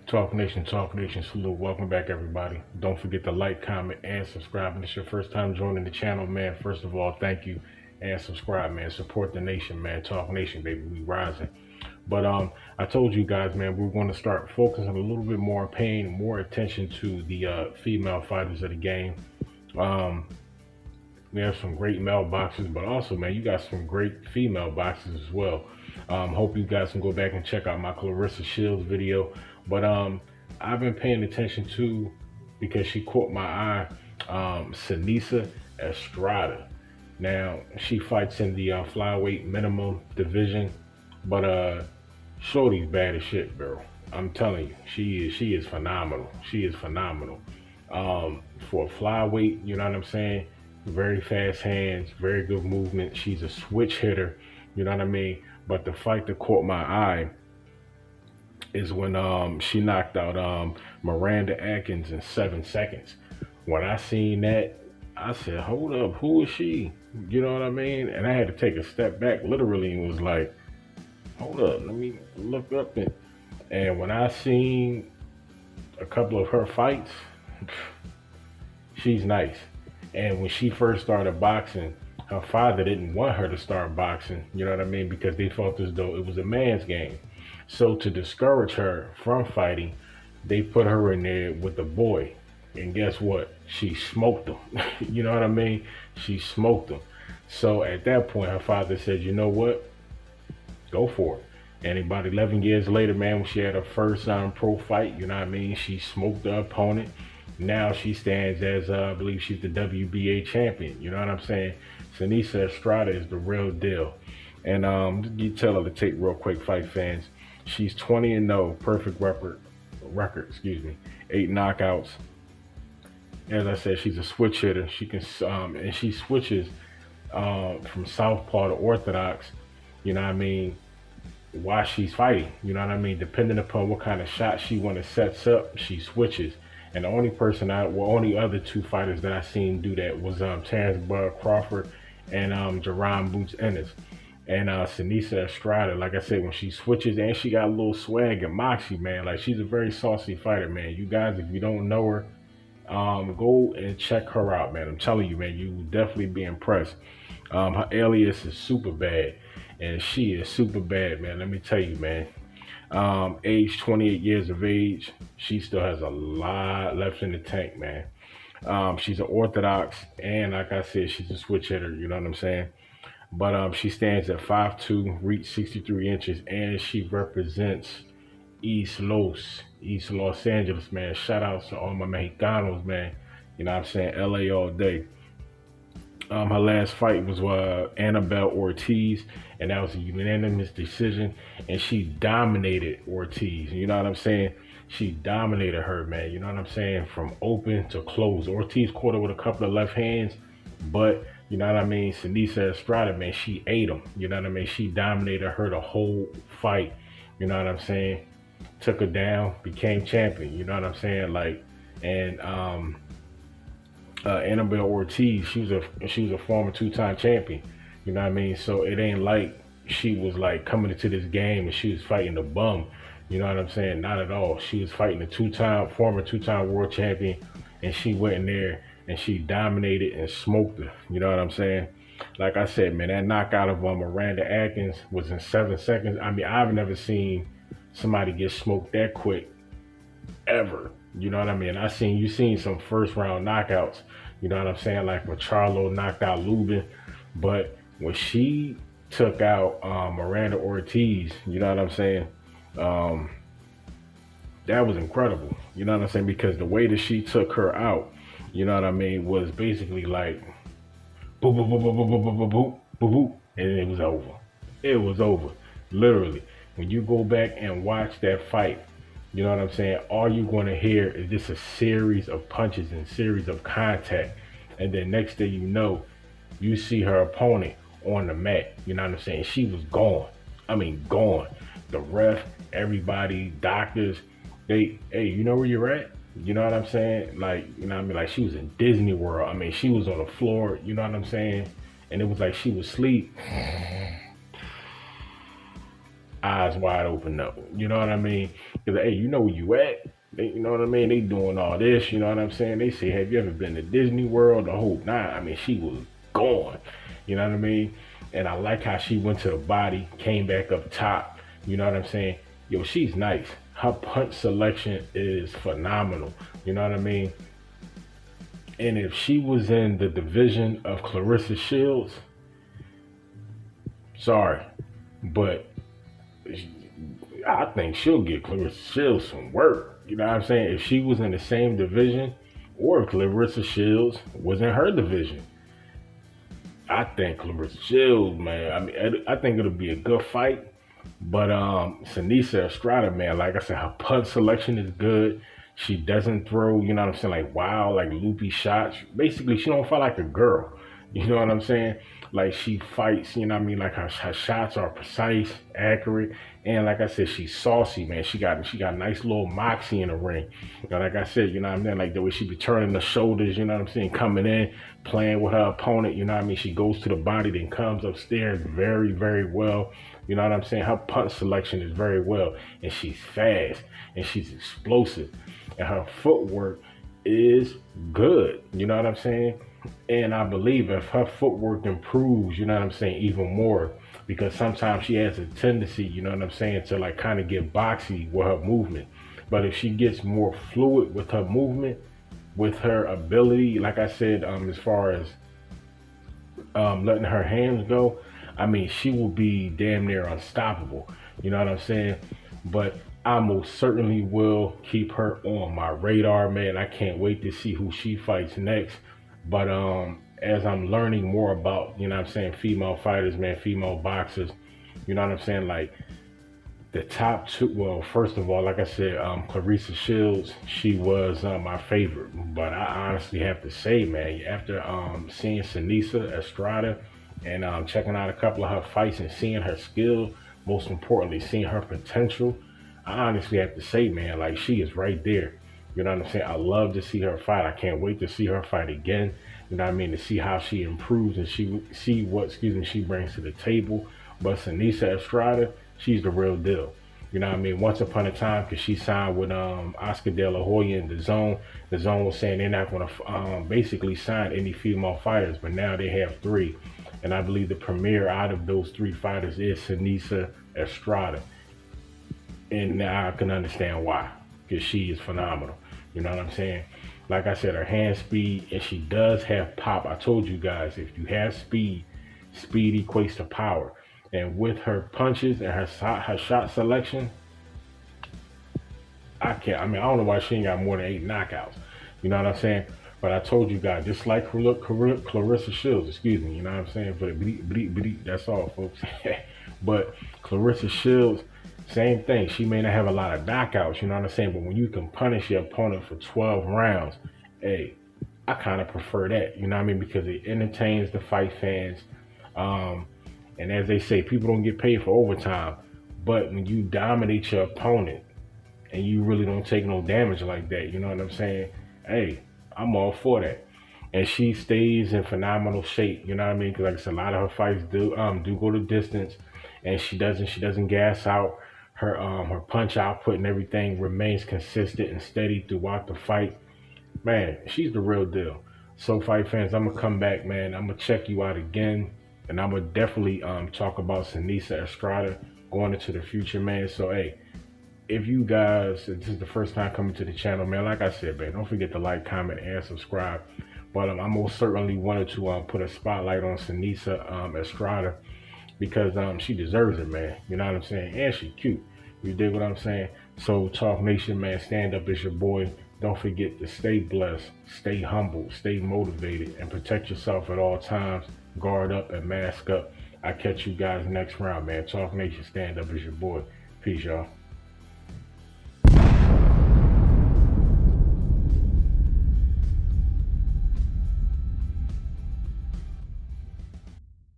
Talk Nation, salute. Welcome back, everybody. Don't forget to like, comment, and subscribe. And it's your first time joining the channel, man. First of all, thank you and subscribe, man. Support the nation, man. Talk Nation, baby. We rising. But I told you guys, man, we're going to start focusing a little bit more, paying more attention to the female fighters of the game. Um, we have some great male boxes, but also, man, you got some great female boxes as well. Hope you guys can go back and check out my Claressa Shields video. But I've been paying attention to, because she caught my eye, Seneisa Estrada. Now, she fights in the flyweight minimum division, but Shorty's bad as shit, bro. I'm telling you, she is phenomenal. She is phenomenal. For a flyweight, you know what I'm saying? Very fast hands, very good movement. She's a switch hitter, you know what I mean? But the fight that caught my eye is when she knocked out Miranda Atkins in 7 seconds. When I seen that, I said, hold up, who is she? You know what I mean? And I had to take a step back literally and was like, hold up, let me look up. And when I seen a couple of her fights, she's nice. And when she first started boxing, her father didn't want her to start boxing, you know what I mean? Because they felt as though it was a man's game. So to discourage her from fighting, they put her in there with a boy. And guess what? She smoked him. You know what I mean? She smoked him. So at that point, her father said, you know what? Go for it. And about 11 years later, man, when she had her first pro fight, you know what I mean? She smoked the opponent. Now she stands as, I believe she's the WBA champion. You know what I'm saying? Seneisa Estrada is the real deal. And you tell her to take real quick, fight fans. She's 20-0, perfect record, 8 knockouts. As I said, she's a switch hitter. She can, and she switches from southpaw to orthodox. You know what I mean? While she's fighting, you know what I mean? Depending upon what kind of shot she want to sets up, she switches. And the only only other two fighters that I seen do that was Terrence Bud Crawford and Jerron Boots Ennis. And Seneisa Estrada, like I said, when she switches, and she got a little swag and moxie, man. Like, she's a very saucy fighter, man. You guys, if you don't know her, go and check her out, man. I'm telling you, man, you will definitely be impressed. Her alias is Super Bad, and she is super bad, man. Let me tell you, man. Age 28 years of age. She still has a lot left in the tank, man. She's an orthodox, and like I said, she's a switch hitter, you know what I'm saying? But she stands at 5'2", reach 63 inches, and she represents East Los Angeles, man. Shout out to all my Mexicanos, man. You know what I'm saying? LA all day. Her last fight was Annabelle Ortiz, and that was a unanimous decision, and she dominated Ortiz. You know what I'm saying? She dominated her, man. You know what I'm saying? From open to close. Ortiz caught her with a couple of left hands, but you know what I mean? Seneisa Estrada, man, she ate him. You know what I mean? She dominated her the whole fight. You know what I'm saying? Took her down, became champion. You know what I'm saying? Like, and Annabelle Ortiz, she was a former 2-time champion. You know what I mean? So it ain't like she was like coming into this game and she was fighting a bum. You know what I'm saying? Not at all. She was fighting a former two-time world champion, and she went in there and she dominated and smoked her. You know what I'm saying? Like I said, man, that knockout of Miranda Atkins was in 7 seconds. I mean, I've never seen somebody get smoked that quick ever. You know what I mean? You seen some first round knockouts, you know what I'm saying? Like when Charlo knocked out Lubin, but when she took out Miranda Ortiz, you know what I'm saying? That was incredible. You know what I'm saying? Because the way that she took her out, you know what I mean, was basically like boop, boop, boop, boop, boop, boop, boop, boop, boop, boop, and it was over. It was over. Literally. When you go back and watch that fight, you know what I'm saying? All you're going to hear is just a series of punches and series of contact. And then next thing you know, you see her opponent on the mat. You know what I'm saying? She was gone. I mean, gone. The ref, everybody, doctors, hey, you know where you're at? You know what I'm saying? Like, you know what I mean? Like, she was in Disney World. I mean, she was on the floor, you know what I'm saying? And it was like she was asleep. eyes wide open though. You know what I mean? Because hey, you know where you at. You know what I mean? They doing all this. You know what I'm saying? They say, have you ever been to Disney World? The whole nine. I mean, she was gone. You know what I mean? And I like how she went to the body, came back up top. You know what I'm saying? Yo, she's nice. Her punch selection is phenomenal. You know what I mean? And if she was in the division of Claressa Shields, sorry, but I think she'll get Claressa Shields some work. You know what I'm saying? If she was in the same division, or if Claressa Shields was in her division, I think Claressa Shields, man. I mean, I think it'll be a good fight. But Seneisa Estrada, man, like I said, her punch selection is good. She doesn't throw, you know what I'm saying, like wild, like loopy shots. Basically, she don't fight like a girl. You know what I'm saying? Like she fights, you know what I mean? Like her shots are precise, accurate, and like I said, she's saucy, man. She got nice little moxie in the ring. You know, like I said, you know what I mean? Like the way she be turning the shoulders, you know what I'm saying, coming in, playing with her opponent, you know what I mean? She goes to the body, then comes upstairs very, very well. You know what I'm saying? Her punch selection is very well, and she's fast and she's explosive, and her footwork is good. You know what I'm saying? And I believe if her footwork improves, you know what I'm saying, even more, because sometimes she has a tendency, you know what I'm saying, to like kind of get boxy with her movement. But if she gets more fluid with her movement, with her ability, like I said, as far as letting her hands go, I mean, she will be damn near unstoppable. You know what I'm saying? But I most certainly will keep her on my radar, man. I can't wait to see who she fights next. But as I'm learning more about, you know what I'm saying, female fighters, man, female boxers, you know what I'm saying, like the top two, well, first of all, like I said, Claressa Shields, she was my favorite. But I honestly have to say, man, after seeing Seneisa Estrada and checking out a couple of her fights and seeing her skill, most importantly, seeing her potential, I honestly have to say, man, like she is right there. You know what I'm saying? I love to see her fight. I can't wait to see her fight again. You know what I mean? To see how she improves and she see what, she brings to the table. But Seneisa Estrada, she's the real deal. You know what I mean? Once upon a time, because she signed with Oscar De La Hoya in the zone was saying they're not going to basically sign any female fighters, but now they have three. And I believe the premier out of those three fighters is Seneisa Estrada. And now I can understand why, because she is phenomenal. You know what I'm saying? Like I said, her hand speed, and she does have pop. I told you guys, if you have speed, speed equates to power. And with her punches and her shot selection, I can't. I mean, I don't know why she ain't got more than 8 knockouts. You know what I'm saying? But I told you guys, just like Claressa Shields, excuse me. You know what I'm saying? For the bleep, that's all, folks. But Claressa Shields, same thing. She may not have a lot of knockouts. You know what I'm saying? But when you can punish your opponent for 12 rounds, hey, I kind of prefer that. You know what I mean? Because it entertains the fight fans. And as they say, people don't get paid for overtime. But when you dominate your opponent and you really don't take no damage like that, you know what I'm saying? Hey, I'm all for that. And she stays in phenomenal shape, you know what I mean? Because like I said, a lot of her fights do go the distance, and she doesn't gas out. Her punch output and everything remains consistent and steady throughout the fight. Man, she's the real deal. So fight fans, I'm gonna come back, man. I'm gonna check you out again, and I'm gonna definitely talk about Seneisa Estrada going into the future, man. So hey, if you guys, if this is the first time coming to the channel, man, like I said, man, don't forget to like, comment, and subscribe. But I most certainly wanted to put a spotlight on Seneisa Estrada, because she deserves it, man. You know what I'm saying? And she cute. You dig what I'm saying? So Talk Nation, man, stand up. It's your boy. Don't forget to stay blessed, stay humble, stay motivated, and protect yourself at all times. Guard up and mask up. I catch you guys next round, man. Talk Nation, stand up. It's your boy. Peace, y'all.